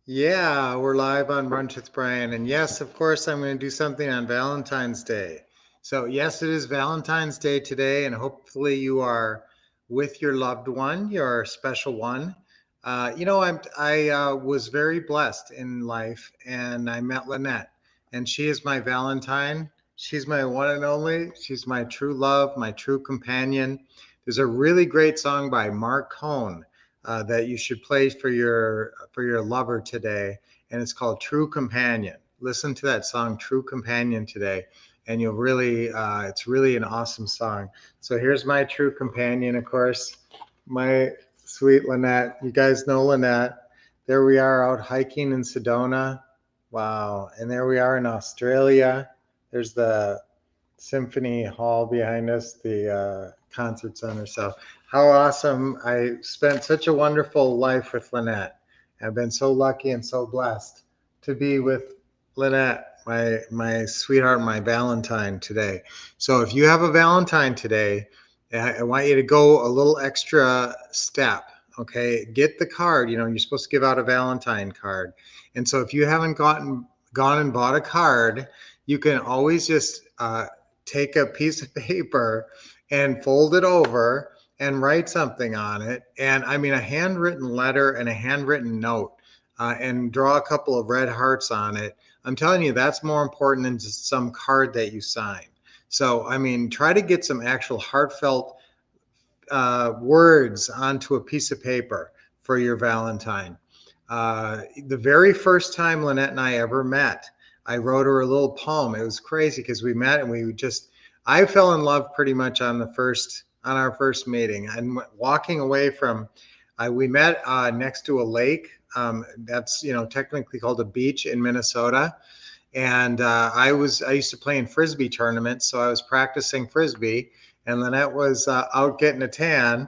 Yeah, we're live on Brunch with Brian. And yes, of course, I'm going to do something on Valentine's Day. So, yes, it is Valentine's Day today, and hopefully, you are with your loved one, your special one. I was very blessed in life, and I met Lynette, and she is my Valentine. She's my one and only. She's my true love, my true companion. There's a really great song by Mark Cohn that you should play for your lover today, and it's called "True Companion." Listen to that song, "True Companion," today, and you'll really it's really an awesome song. So here's my true companion, of course, my sweet Lynette. You guys know Lynette. There we are out hiking in Sedona. Wow, and there we are in Australia. There's the Symphony Hall behind us, the concert center. So, how awesome! I spent such a wonderful life with Lynette. I've been so lucky and so blessed to be with Lynette, my sweetheart, my Valentine today. So, if you have a Valentine today, I want you to go a little extra step. Okay, get the card. You know, you're supposed to give out a Valentine card, and so if you haven't gone and bought a card, you can always just take a piece of paper and fold it over and write something on it. And I mean, a handwritten letter and a handwritten note, and draw a couple of red hearts on it. I'm telling you, that's more important than just some card that you sign. So, I mean, try to get some actual heartfelt words onto a piece of paper for your Valentine. The very first time Lynette and I ever met, I wrote her a little poem. It was crazy because we met and I fell in love pretty much on our first meeting. And walking away from, we met next to a lake. That's, technically called a beach in Minnesota. And I used to play in Frisbee tournaments. So I was practicing Frisbee, and Lynette was out getting a tan,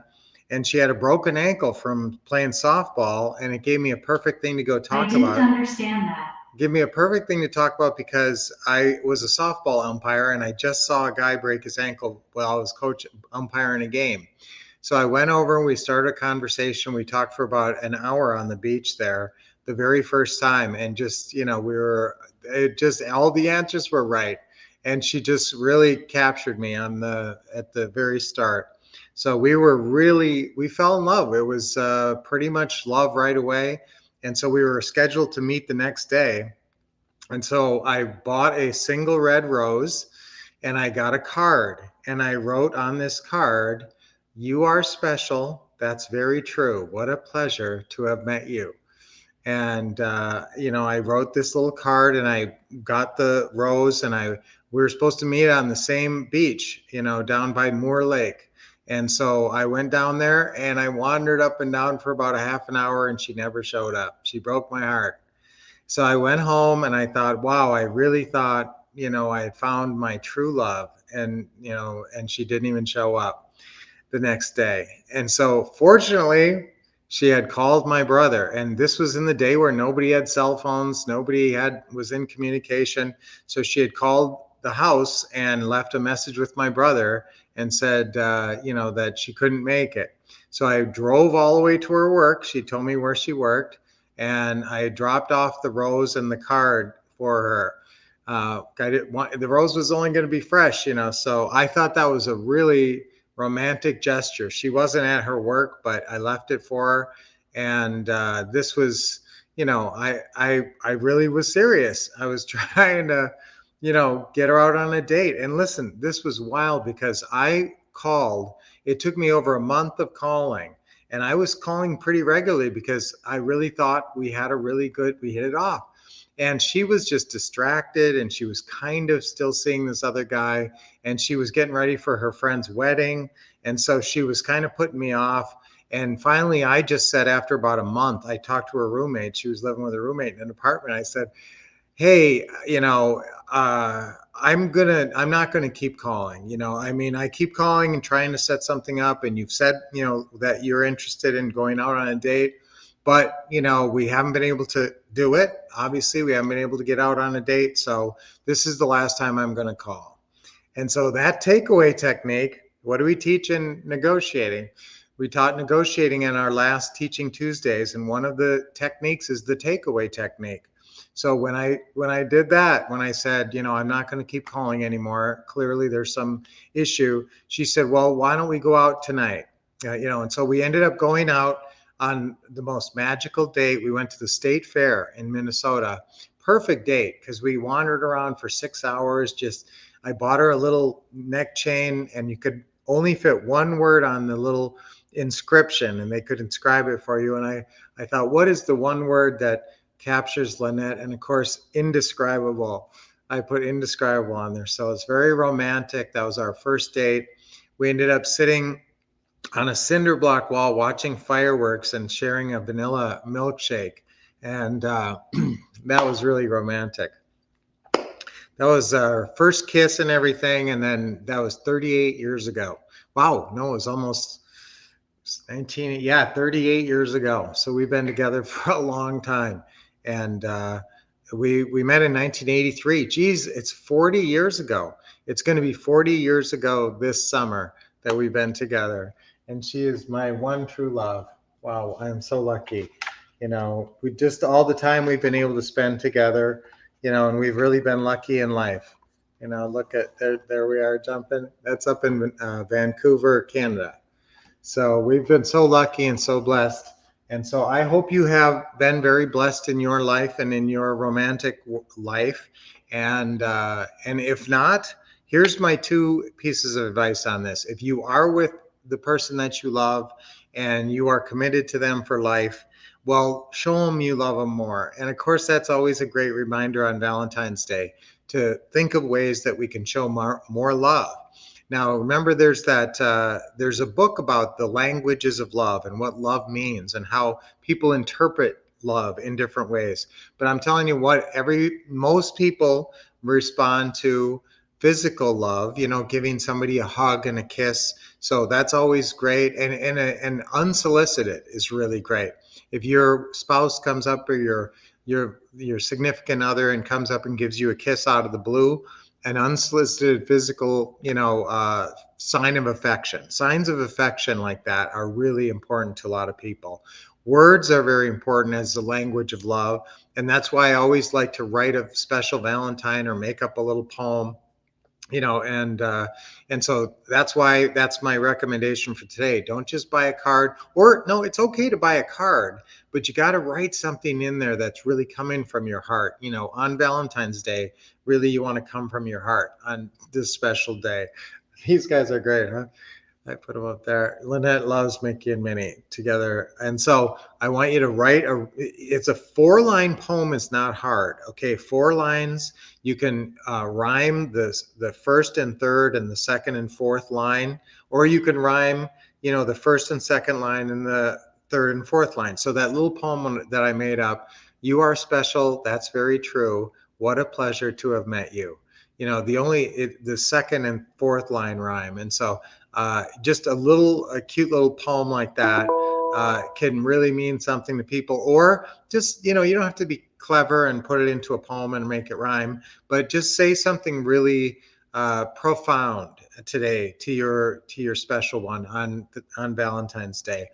and she had a broken ankle from playing softball, and it gave me a perfect thing to go I talk didn't about. understand that. Give me a perfect thing to talk about because I was a softball umpire and I just saw a guy break his ankle while I was umpiring a game. So I went over and we started a conversation. We talked for about an hour on the beach there the very first time, and just, it just, all the answers were right. And she just really captured me at the very start. So we fell in love. It was pretty much love right away. And so we were scheduled to meet the next day. And so I bought a single red rose and I got a card. And I wrote on this card, "You are special. That's very true. What a pleasure to have met you." And I wrote this little card and I got the rose, and we were supposed to meet on the same beach, down by Moore Lake. And so I went down there and I wandered up and down for about a half an hour, and she never showed up. She broke my heart. So I went home and I thought, wow, I really thought, I had found my true love, and she didn't even show up the next day. And so fortunately, she had called my brother, and this was in the day where nobody had cell phones, was in communication. So she had called the house and left a message with my brother and said, that she couldn't make it. So I drove all the way to her work. She told me where she worked, and I dropped off the rose and the card for her. I didn't want the rose was only going to be fresh, so I thought that was a really romantic gesture. She wasn't at her work, but I left it for her. And this was, I really was serious. I was trying to, get her out on a date. And listen, this was wild because I called. It took me over a month of calling, and I was calling pretty regularly because I really thought we hit it off. And she was just distracted, and she was kind of still seeing this other guy, and she was getting ready for her friend's wedding. And so she was kind of putting me off. And finally, I just said, after about a month, I talked to her roommate. She was living with her roommate in an apartment. I said, "Hey, I'm not gonna keep calling. I mean, I keep calling and trying to set something up, and you've said, that you're interested in going out on a date, but we haven't been able to do it. Obviously, we haven't been able to get out on a date. So this is the last time I'm gonna call." And so that takeaway technique, what do we teach in negotiating? We taught negotiating in our last Teaching Tuesdays, and one of the techniques is the takeaway technique. So when I did that, when I said, I'm not going to keep calling anymore, clearly there's some issue. She said, well, why don't we go out tonight? And so we ended up going out on the most magical date. We went to the state fair in Minnesota. Perfect date because we wandered around for 6 hours. I bought her a little neck chain, and you could only fit one word on the little inscription, and they could inscribe it for you. And I thought, what is the one word that captures Lynette? And of course, indescribable. I put indescribable on there. So it's very romantic. That was our first date. We ended up sitting on a cinder block wall watching fireworks and sharing a vanilla milkshake. And that was really romantic. That was our first kiss and everything. And then that was 38 years ago. Wow. No, it was almost 19. Yeah, 38 years ago. So we've been together for a long time. And we met in 1983. Geez, it's 40 years ago. It's going to be 40 years ago this summer that we've been together. And she is my one true love. Wow, I am so lucky. We just all the time we've been able to spend together, and we've really been lucky in life. Look at there we are jumping. That's up in Vancouver, Canada. So we've been so lucky and so blessed. And so I hope you have been very blessed in your life and in your romantic life. And if not, here's my two pieces of advice on this. If you are with the person that you love and you are committed to them for life, well, show them you love them more. And of course, that's always a great reminder on Valentine's Day to think of ways that we can show more love. Now, remember, there's a book about the languages of love and what love means and how people interpret love in different ways. But I'm telling you what, most people respond to physical love, giving somebody a hug and a kiss. So that's always great. And unsolicited is really great. If your spouse comes up or your significant other and comes up and gives you a kiss out of the blue, an unsolicited physical, sign of affection. Signs of affection like that are really important to a lot of people. Words are very important as the language of love. And that's why I always like to write a special Valentine or make up a little poem, and so that's my recommendation for today. Don't just buy a card, or no, it's okay to buy a card, but you got to write something in there that's really coming from your heart. On Valentine's Day, really you want to come from your heart on this special day. These guys are great, huh? I put them up there. Lynette loves Mickey and Minnie together. And so I want you to write it's a 4-line poem. It's not hard. Okay. 4 lines. You can rhyme the first and third and the second and fourth line, or you can rhyme, the first and second line and the third and fourth line. So that little poem that I made up, you are special. That's very true. What a pleasure to have met you. The second and fourth line rhyme. And so just a cute little poem like that can really mean something to people. Or just, you don't have to be clever and put it into a poem and make it rhyme, but just say something really profound today to your special one on Valentine's Day.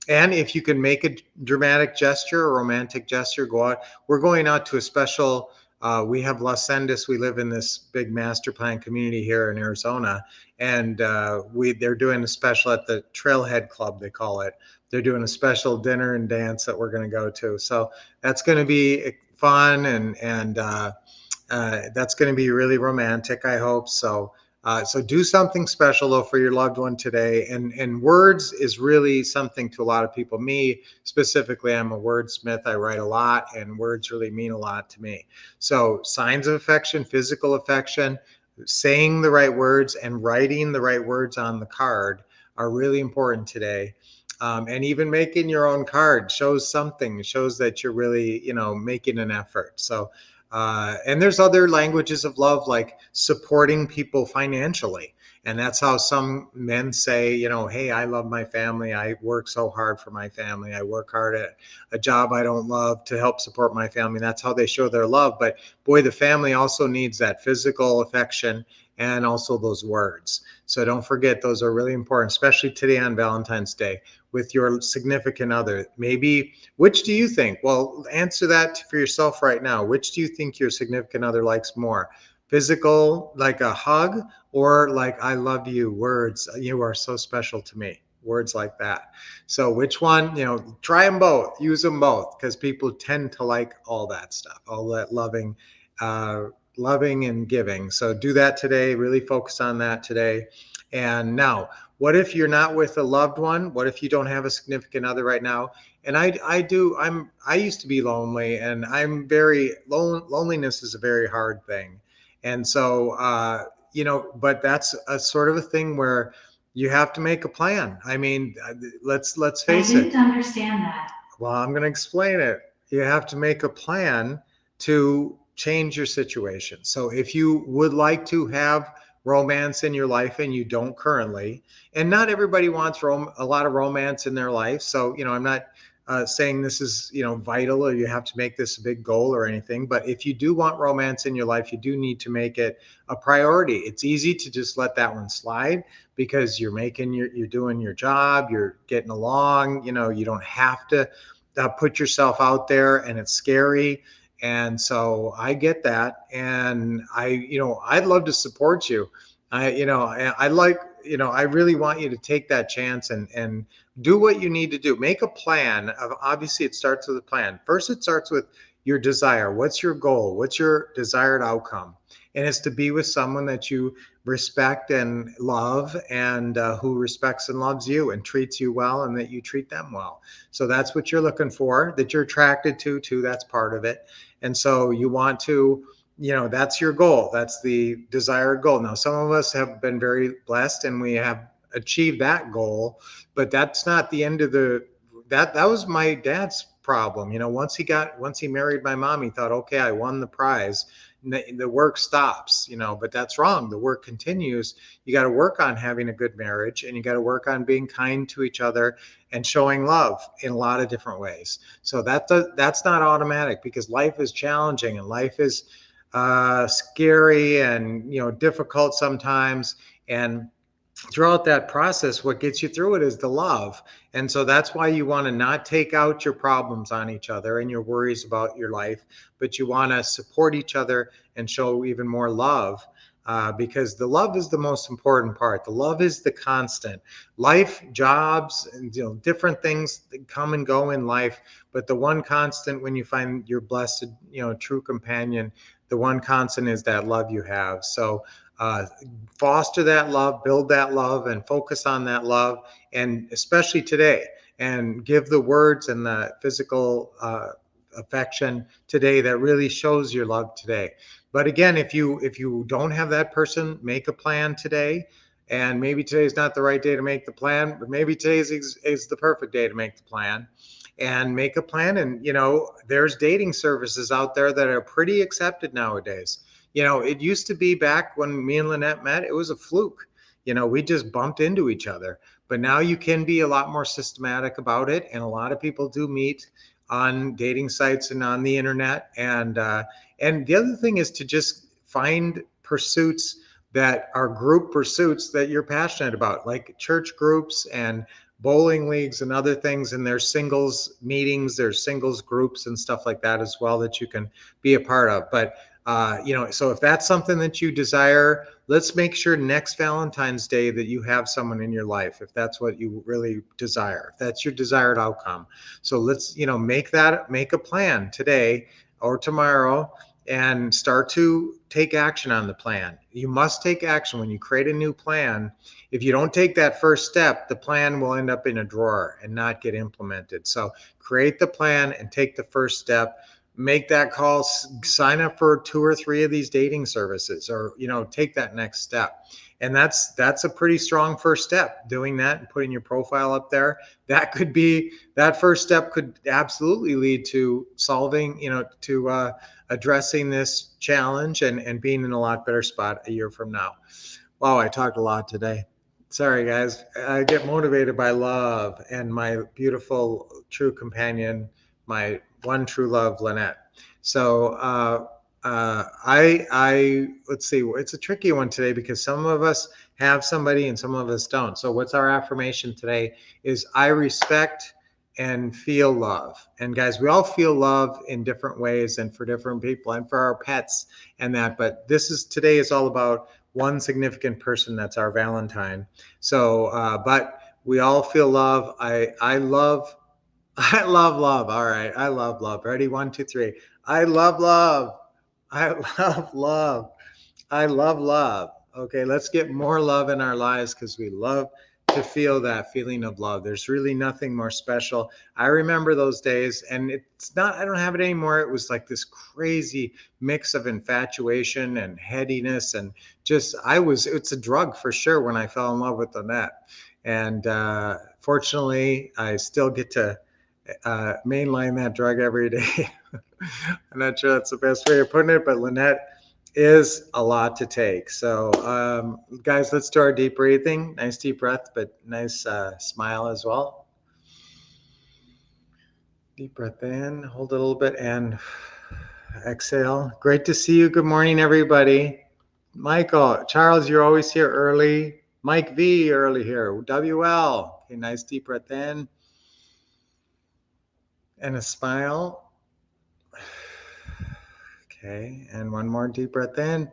And if you can make a dramatic gesture, a romantic gesture, go out. We're going out to a special we have Los Andes. We live in this big master plan community here in Arizona, and they're doing a special at the Trailhead Club, they call it. They're doing a special dinner and dance that we're going to go to. So that's going to be fun, and that's going to be really romantic, I hope. So do something special though for your loved one today. And words is really something to a lot of people. Me specifically, I'm a wordsmith. I write a lot, and words really mean a lot to me. So signs of affection, physical affection, saying the right words and writing the right words on the card are really important today. And even making your own card shows that you're really, making an effort. So and there's other languages of love, like supporting people financially. And that's how some men say, hey, I love my family. I work so hard for my family. I work hard at a job I don't love to help support my family. That's how they show their love. But boy, the family also needs that physical affection and also those words. So don't forget, those are really important, especially today on Valentine's Day. with your significant other? Maybe, which do you think? Well, answer that for yourself right now. Which do you think your significant other likes more? Physical, like a hug, or like I love you, words, you are so special to me, words like that. So which one, try them both, use them both, because people tend to like all that stuff, all that uh, loving and giving. So do that today, really focus on that today. And now, what if you're not with a loved one? What if you don't have a significant other right now? And I used to be lonely, and I'm very loneliness is a very hard thing. And so, but that's a sort of a thing where you have to make a plan. I mean, let's face it. I didn't understand that. Well, I'm going to explain it. You have to make a plan to change your situation. So if you would like to have romance in your life and you don't currently, and not everybody wants a lot of romance in their life. So, I'm not saying this is, vital, or you have to make this a big goal or anything. But if you do want romance in your life, you do need to make it a priority. It's easy to just let that one slide because you're doing your job, you're getting along, you don't have to put yourself out there, and it's scary. And so I get that. And I'd love to support you. I like, I really want you to take that chance and do what you need to do. Make a plan of, obviously it starts with a plan. First, it starts with your desire. What's your goal? What's your desired outcome? And it's to be with someone that you respect and love, and who respects and loves you and treats you well, and that you treat them well. So that's what you're looking for, that you're attracted to too. That's part of it. And so you want to, that's your goal. That's the desired goal. Now, some of us have been very blessed and we have achieved that goal, but that's not the end of that was my dad's problem. Once he married my mom, he thought, okay, I won the prize. The work stops, but that's wrong. The work continues. You got to work on having a good marriage, and you got to work on being kind to each other and showing love in a lot of different ways. So that's not automatic, because life is challenging, and life is scary, and difficult sometimes. And throughout that process, what gets you through it is the love. And so that's why you want to not take out your problems on each other and your worries about your life, but you want to support each other and show even more love. Because the love is the most important part. The love is the constant. Life, jobs, and different things come and go in life, but the one constant, when you find your blessed, true companion, the one constant is that love you have. So foster that love, build that love, and focus on that love, and especially today, and give the words and the physical affection today that really shows your love today. But again, if you don't have that person, make a plan today. And maybe today is not the right day to make the plan, but maybe today is the perfect day to make the plan. And make a plan. And there's dating services out there that are pretty accepted nowadays. It used to be, back when me and Lynette met, it was a fluke. We just bumped into each other. But now you can be a lot more systematic about it. And a lot of people do meet on dating sites and on the internet. And the other thing is to just find pursuits that are group pursuits that you're passionate about, like church groups and bowling leagues and other things. And there's singles meetings, there's singles groups and stuff like that as well, that you can be a part of. But so if that's something that you desire, let's make sure next Valentine's Day that you have someone in your life, if that's what you really desire, if that's your desired outcome. So let's, make a plan today or tomorrow, and start to take action on the plan. You must take action when you create a new plan. If you don't take that first step, the plan will end up in a drawer and not get implemented. So create the plan and take the first step. Make that call, sign up for 2 or 3 of these dating services, or take that next step. And that's a pretty strong first step, doing that and putting your profile up there. That first step could absolutely lead to solving, to addressing this challenge, and being in a lot better spot a year from now. Wow, I talked a lot today. Sorry, guys. I get motivated by love and my beautiful true companion, my one true love, Lynette. So I let's see. It's a tricky one today, because some of us have somebody and some of us don't. So what's our affirmation today is I respect and feel love. And guys, we all feel love in different ways and for different people and for our pets and that. But today is all about one significant person that's our Valentine. So, but we all feel love. I love I love love. All right. I love love. Ready? One, two, three. I love love. I love love. I love love. Okay, let's get more love in our lives because we love to feel that feeling of love. There's really nothing more special. I remember those days, and it's not, I don't have it anymore. It was like this crazy mix of infatuation and headiness, and just, it's a drug for sure when I fell in love with Lynette. And fortunately, I still get to mainline that drug every day. I'm not sure that's the best way of putting it, but Lynette is a lot to take. So, guys, let's do our deep breathing. Nice deep breath, but nice smile as well. Deep breath in, hold it a little bit, and exhale. Great to see you. Good morning, everybody. Michael, Charles, you're always here early. Mike V, early here. WL. Okay, nice deep breath in and a smile. Okay, and one more deep breath in.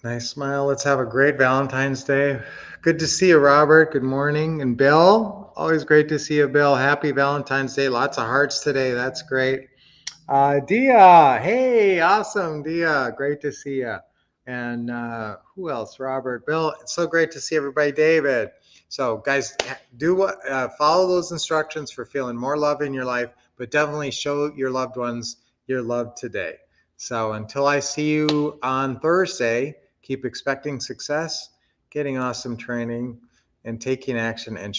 Nice smile. Let's have a great Valentine's Day. Good to see you, Robert. Good morning. And Bill, always great to see you, Bill. Happy Valentine's Day. Lots of hearts today. That's great. Dia, hey, awesome, Dia. Great to see you. And who else? Robert, Bill. It's so great to see everybody. David. So, guys, follow those instructions for feeling more love in your life, but definitely show your loved ones your love today. So, until I see you on Thursday, keep expecting success, getting awesome training, and taking action and